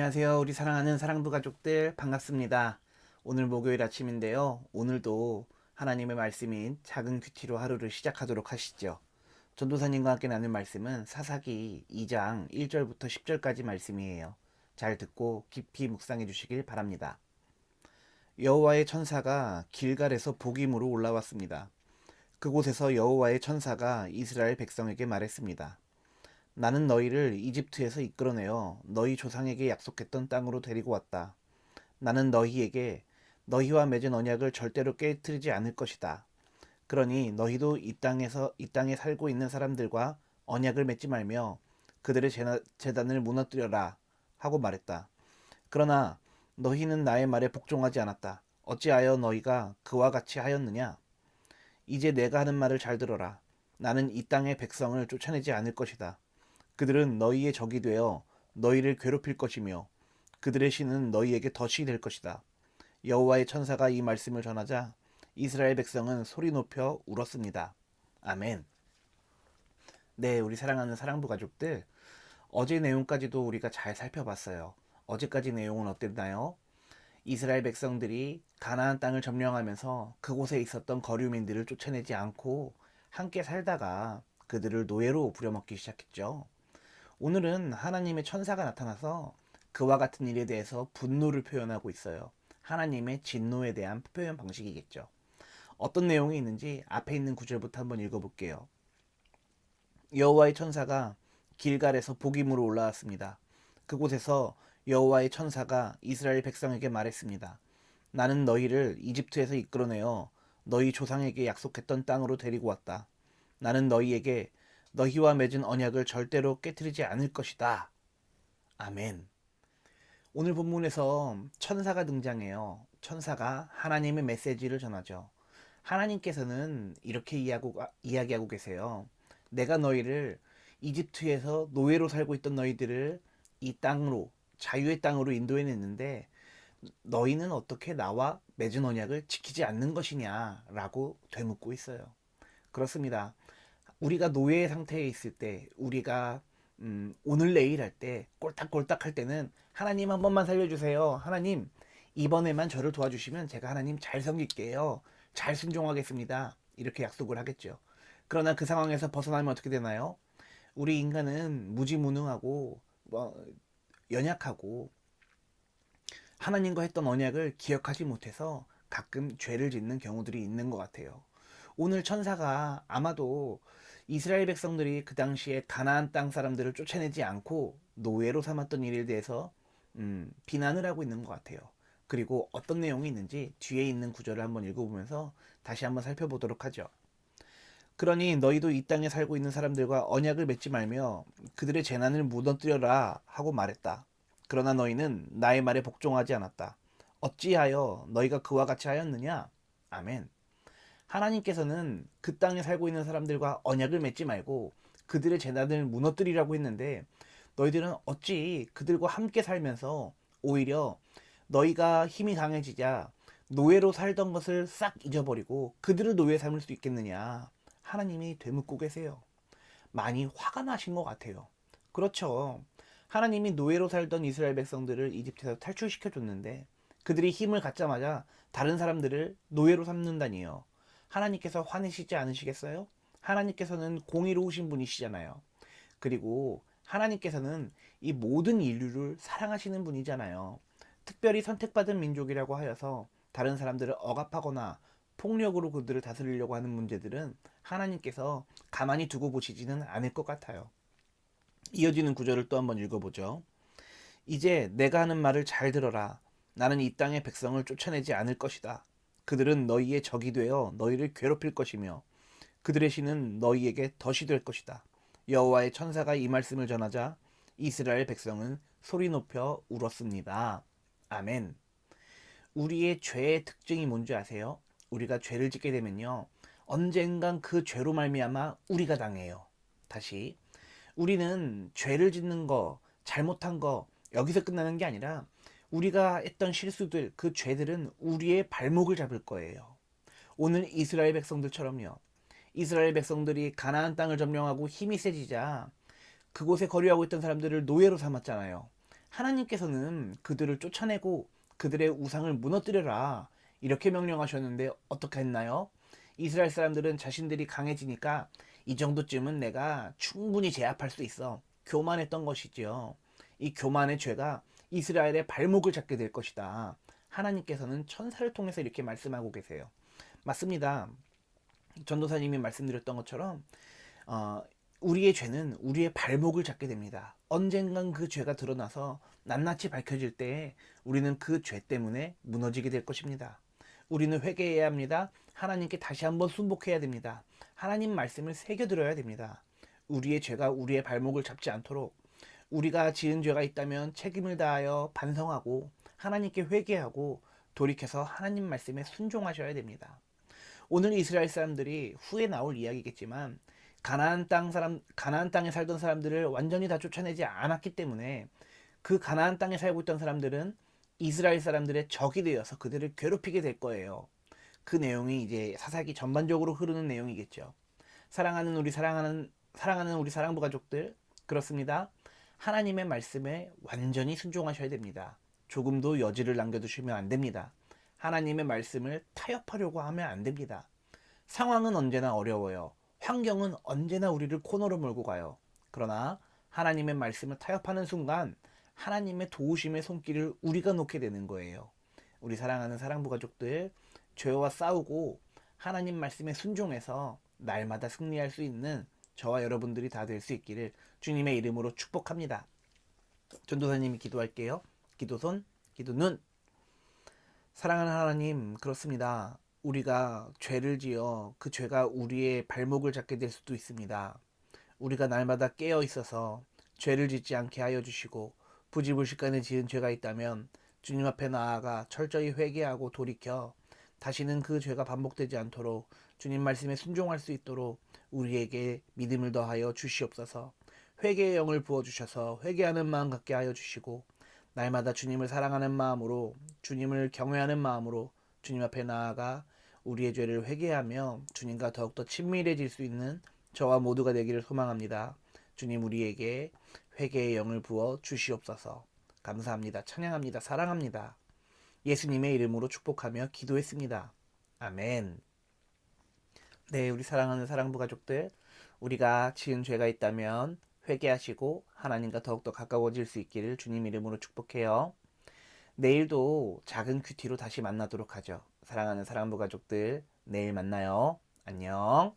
안녕하세요. 우리 사랑하는 사랑부 가족들 반갑습니다. 오늘 목요일 아침인데요. 오늘도 하나님의 말씀인 작은 큐티로 하루를 시작하도록 하시죠. 전도사님과 함께 나눌 말씀은 사사기 2장 1절부터 10절까지 말씀이에요. 잘 듣고 깊이 묵상해 주시길 바랍니다. 여호와의 천사가 길갈에서 복임으로 올라왔습니다. 그곳에서 여호와의 천사가 이스라엘 백성에게 말했습니다. 나는 너희를 이집트에서 이끌어내어 너희 조상에게 약속했던 땅으로 데리고 왔다. 나는 너희에게 너희와 맺은 언약을 절대로 깨뜨리지 않을 것이다. 그러니 너희도 이 땅에 살고 있는 사람들과 언약을 맺지 말며 그들의 제단을 무너뜨려라 하고 말했다. 그러나 너희는 나의 말에 복종하지 않았다. 어찌하여 너희가 그와 같이 하였느냐? 이제 내가 하는 말을 잘 들어라. 나는 이 땅의 백성을 쫓아내지 않을 것이다. 그들은 너희의 적이 되어 너희를 괴롭힐 것이며 그들의 신은 너희에게 덫이 될 것이다. 여호와의 천사가 이 말씀을 전하자 이스라엘 백성은 소리 높여 울었습니다. 아멘. 네, 우리 사랑하는 사랑부 가족들, 어제 내용까지도 우리가 잘 살펴봤어요. 어제까지 내용은 어땠나요? 이스라엘 백성들이 가나안 땅을 점령하면서 그곳에 있었던 거류민들을 쫓아내지 않고 함께 살다가 그들을 노예로 부려먹기 시작했죠. 오늘은 하나님의 천사가 나타나서 그와 같은 일에 대해서 분노를 표현하고 있어요. 하나님의 진노에 대한 표현 방식이겠죠. 어떤 내용이 있는지 앞에 있는 구절부터 한번 읽어볼게요. 여호와의 천사가 길갈에서 복임으로 올라왔습니다. 그곳에서 여호와의 천사가 이스라엘 백성에게 말했습니다. 나는 너희를 이집트에서 이끌어내어 너희 조상에게 약속했던 땅으로 데리고 왔다. 나는 너희에게 너희와 맺은 언약을 절대로 깨뜨리지 않을 것이다. 아멘. 오늘 본문에서 천사가 등장해요. 천사가 하나님의 메시지를 전하죠. 하나님께서는 이렇게 이야기하고 계세요. 내가 너희를 이집트에서 노예로 살고 있던 너희들을 이 땅으로, 자유의 땅으로 인도해냈는데 너희는 어떻게 나와 맺은 언약을 지키지 않는 것이냐라고 되묻고 있어요. 그렇습니다. 우리가 노예 상태에 있을 때, 우리가 오늘 내일 할 때, 꼴딱꼴딱 할 때는 하나님 한 번만 살려주세요. 하나님 이번에만 저를 도와주시면 제가 하나님 잘 섬길게요. 잘 순종하겠습니다. 이렇게 약속을 하겠죠. 그러나 그 상황에서 벗어나면 어떻게 되나요? 우리 인간은 무지무능하고 연약하고 하나님과 했던 언약을 기억하지 못해서 가끔 죄를 짓는 경우들이 있는 것 같아요. 오늘 천사가 아마도 이스라엘 백성들이 그 당시에 가나안 땅 사람들을 쫓아내지 않고 노예로 삼았던 일에 대해서 비난을 하고 있는 것 같아요. 그리고 어떤 내용이 있는지 뒤에 있는 구절을 한번 읽어보면서 다시 한번 살펴보도록 하죠. 그러니 너희도 이 땅에 살고 있는 사람들과 언약을 맺지 말며 그들의 재난을 무너뜨려라 하고 말했다. 그러나 너희는 나의 말에 복종하지 않았다. 어찌하여 너희가 그와 같이 하였느냐? 아멘. 하나님께서는 그 땅에 살고 있는 사람들과 언약을 맺지 말고 그들의 재난을 무너뜨리라고 했는데 너희들은 어찌 그들과 함께 살면서 오히려 너희가 힘이 강해지자 노예로 살던 것을 싹 잊어버리고 그들을 노예 삼을 수 있겠느냐? 하나님이 되묻고 계세요. 많이 화가 나신 것 같아요. 그렇죠. 하나님이 노예로 살던 이스라엘 백성들을 이집트에서 탈출시켜 줬는데 그들이 힘을 갖자마자 다른 사람들을 노예로 삼는다니요. 하나님께서 화내시지 않으시겠어요? 하나님께서는 공의로우신 분이시잖아요. 그리고 하나님께서는 이 모든 인류를 사랑하시는 분이잖아요. 특별히 선택받은 민족이라고 하여서 다른 사람들을 억압하거나 폭력으로 그들을 다스리려고 하는 문제들은 하나님께서 가만히 두고 보시지는 않을 것 같아요. 이어지는 구절을 또 한번 읽어보죠. 이제 내가 하는 말을 잘 들어라. 나는 이 땅의 백성을 쫓아내지 않을 것이다. 그들은 너희의 적이 되어 너희를 괴롭힐 것이며 그들의 신은 너희에게 덫이 될 것이다. 여호와의 천사가 이 말씀을 전하자 이스라엘 백성은 소리 높여 울었습니다. 아멘. 우리의 죄의 특징이 뭔지 아세요? 우리가 죄를 짓게 되면요, 언젠간 그 죄로 말미암아 우리가 당해요. 다시, 우리는 죄를 짓는 거, 잘못한 거 여기서 끝나는 게 아니라 우리가 했던 실수들, 그 죄들은 우리의 발목을 잡을 거예요. 오늘 이스라엘 백성들처럼요. 이스라엘 백성들이 가나안 땅을 점령하고 힘이 세지자 그곳에 거류하고 있던 사람들을 노예로 삼았잖아요. 하나님께서는 그들을 쫓아내고 그들의 우상을 무너뜨려라 이렇게 명령하셨는데 어떻게 했나요? 이스라엘 사람들은 자신들이 강해지니까 이 정도쯤은 내가 충분히 제압할 수 있어 교만했던 것이지요. 이 교만의 죄가 이스라엘의 발목을 잡게 될 것이다. 하나님께서는 천사를 통해서 이렇게 말씀하고 계세요. 맞습니다. 전도사님이 말씀드렸던 것처럼 어, 우리의 죄는 우리의 발목을 잡게 됩니다. 언젠간 그 죄가 드러나서 낱낱이 밝혀질 때 우리는 그 죄 때문에 무너지게 될 것입니다. 우리는 회개해야 합니다. 하나님께 다시 한번 순복해야 됩니다. 하나님 말씀을 새겨들어야 됩니다. 우리의 죄가 우리의 발목을 잡지 않도록 우리가 지은 죄가 있다면 책임을 다하여 반성하고 하나님께 회개하고 돌이켜서 하나님 말씀에 순종하셔야 됩니다. 오늘 이스라엘 사람들이 후에 나올 이야기겠지만 가나안 땅에 살던 사람들을 완전히 다 쫓아내지 않았기 때문에 그 가나안 땅에 살고 있던 사람들은 이스라엘 사람들의 적이 되어서 그들을 괴롭히게 될 거예요. 그 내용이 이제 사사기 전반적으로 흐르는 내용이겠죠. 사랑하는 우리 사랑부 가족들, 그렇습니다. 하나님의 말씀에 완전히 순종하셔야 됩니다. 조금도 여지를 남겨두시면 안 됩니다. 하나님의 말씀을 타협하려고 하면 안 됩니다. 상황은 언제나 어려워요. 환경은 언제나 우리를 코너로 몰고 가요. 그러나 하나님의 말씀을 타협하는 순간 하나님의 도우심의 손길을 우리가 놓게 되는 거예요. 우리 사랑하는 사랑부 가족들, 죄와 싸우고 하나님 말씀에 순종해서 날마다 승리할 수 있는 저와 여러분들이 다 될 수 있기를 주님의 이름으로 축복합니다. 전도사님이 기도할게요. 기도손, 기도눈. 사랑하는 하나님, 그렇습니다. 우리가 죄를 지어 그 죄가 우리의 발목을 잡게 될 수도 있습니다. 우리가 날마다 깨어 있어서 죄를 짓지 않게 하여 주시고 부지불식간에 지은 죄가 있다면 주님 앞에 나아가 철저히 회개하고 돌이켜 다시는 그 죄가 반복되지 않도록 주님 말씀에 순종할 수 있도록 우리에게 믿음을 더하여 주시옵소서. 회개의 영을 부어주셔서 회개하는 마음 갖게 하여 주시고 날마다 주님을 사랑하는 마음으로 주님을 경외하는 마음으로 주님 앞에 나아가 우리의 죄를 회개하며 주님과 더욱더 친밀해질 수 있는 저와 모두가 되기를 소망합니다. 주님 우리에게 회개의 영을 부어 주시옵소서. 감사합니다. 찬양합니다. 사랑합니다. 예수님의 이름으로 축복하며 기도했습니다. 아멘. 네, 우리 사랑하는 사랑부 가족들, 우리가 지은 죄가 있다면 회개하시고 하나님과 더욱더 가까워질 수 있기를 주님 이름으로 축복해요. 내일도 작은 큐티로 다시 만나도록 하죠. 사랑하는 사랑부 가족들, 내일 만나요. 안녕.